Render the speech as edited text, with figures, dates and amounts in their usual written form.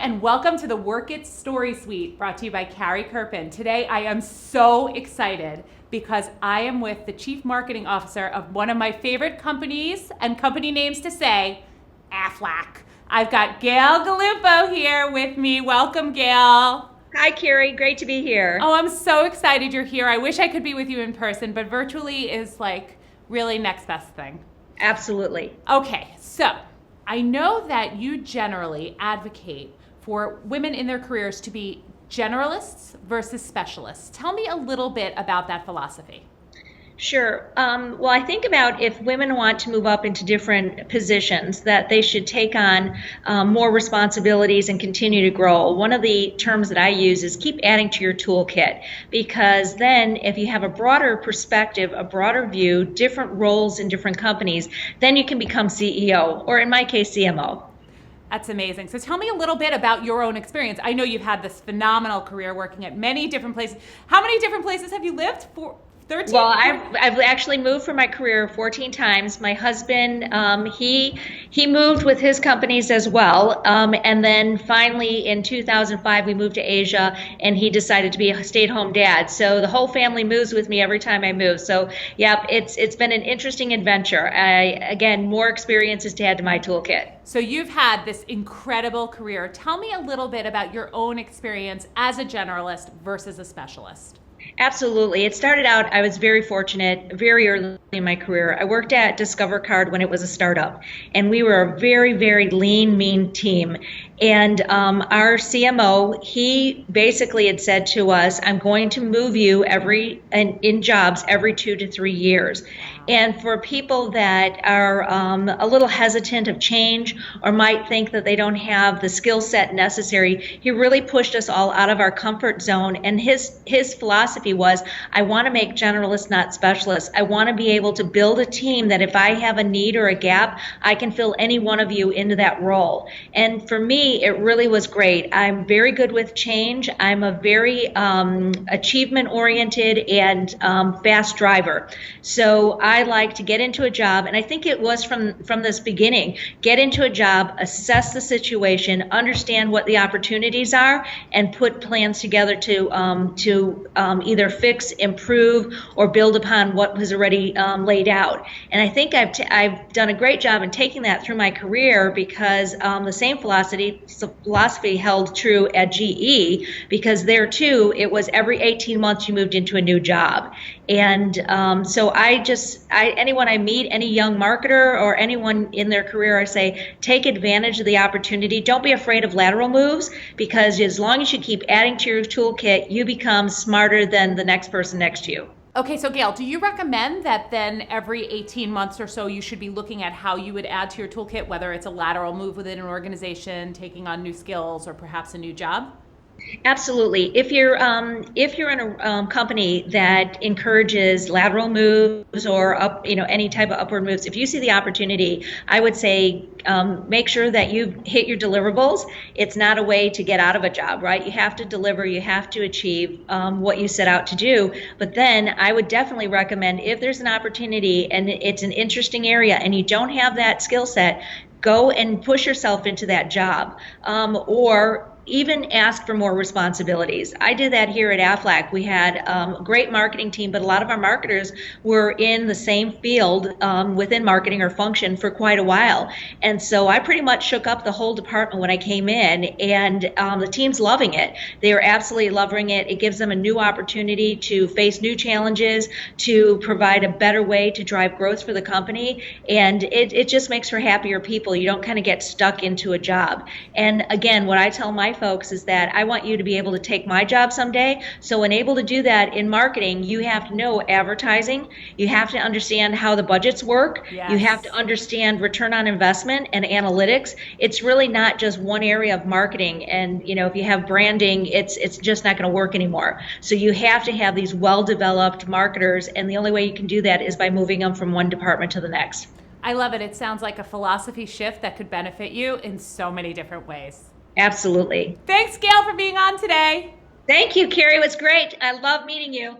and welcome to the Work It Story Suite brought to you by Carrie Kirpin. Today I am so excited because I am with the Chief Marketing Officer of one of my favorite companies and company names to say, Aflac. I've got Gail Galuppo here with me. Welcome, Gail. Hi, Carrie. Great to be here. Oh, I'm so excited you're here. I wish I could be with you in person, but virtually is like really next best thing. Absolutely. Okay, so I know that you generally advocate for women in their careers to be generalists versus specialists. Tell me a little bit about that philosophy. Sure. Well, I think about if women want to move up into different positions, that they should take on more responsibilities and continue to grow. One of the terms that I use is keep adding to your toolkit, because then if you have a broader perspective, a broader view, different roles in different companies, then you can become CEO, or in my case, CMO. That's amazing. So tell me a little bit about your own experience. I know you've had this phenomenal career working at many different places. How many different places have you lived? 13? Well, I've actually moved for my career 14 times. My husband, he moved with his companies as well, and then finally in 2005 we moved to Asia, and he decided to be a stay-at-home dad. So the whole family moves with me every time I move. So yeah, it's been an interesting adventure. Again, more experiences to add to my toolkit. So you've had this incredible career. Tell me a little bit about your own experience as a generalist versus a specialist. Absolutely. It started out, I was very fortunate, very early in my career. I worked at Discover Card when it was a startup, and we were a very, very lean, mean team. And our CMO, he basically had said to us, I'm going to move you in jobs every 2 to 3 years. And for people that are a little hesitant of change or might think that they don't have the skill set necessary, he really pushed us all out of our comfort zone. And his philosophy was, I want to make generalists, not specialists. I want to be able to build a team that if I have a need or a gap, I can fill any one of you into that role. And for me, it really was great. I'm very good with change. I'm a very achievement-oriented and fast driver. So I like to get into a job, and I think it was from this beginning, get into a job, assess the situation, understand what the opportunities are, and put plans together to either fix, improve, or build upon what was already laid out. And I think I've done a great job in taking that through my career, because the same philosophy held true at GE, because there too, it was every 18 months you moved into a new job. And so anyone I meet, any young marketer or anyone in their career, I say, take advantage of the opportunity. Don't be afraid of lateral moves, because as long as you keep adding to your toolkit, you become smarter than the next person next to you. Okay, so Gail, do you recommend that then every 18 months or so you should be looking at how you would add to your toolkit, whether it's a lateral move within an organization, taking on new skills, or perhaps a new job? Absolutely. If you're in a company that encourages lateral moves or any type of upward moves, if you see the opportunity, I would say make sure that you hit your deliverables. It's not a way to get out of a job, right? You have to deliver, you have to achieve what you set out to do. But then I would definitely recommend, if there's an opportunity and it's an interesting area and you don't have that skill set, go and push yourself into that job, or even ask for more responsibilities. I did that here at Aflac. We had a great marketing team, but a lot of our marketers were in the same field within marketing or function for quite a while. And so I pretty much shook up the whole department when I came in, and the team's loving it. They are absolutely loving it. It gives them a new opportunity to face new challenges, to provide a better way to drive growth for the company, and it just makes for happier people. You don't kind of get stuck into a job. And again, what I tell my folks is that I want you to be able to take my job someday. So when able to do that in marketing, you have to know advertising. You have to understand how the budgets work. Yes. You have to understand return on investment and analytics. It's really not just one area of marketing. And if you have branding, it's just not going to work anymore. So you have to have these well-developed marketers, and the only way you can do that is by moving them from one department to the next. I love it. It sounds like a philosophy shift that could benefit you in so many different ways. Absolutely. Thanks, Gail, for being on today. Thank you, Carrie. It was great. I love meeting you.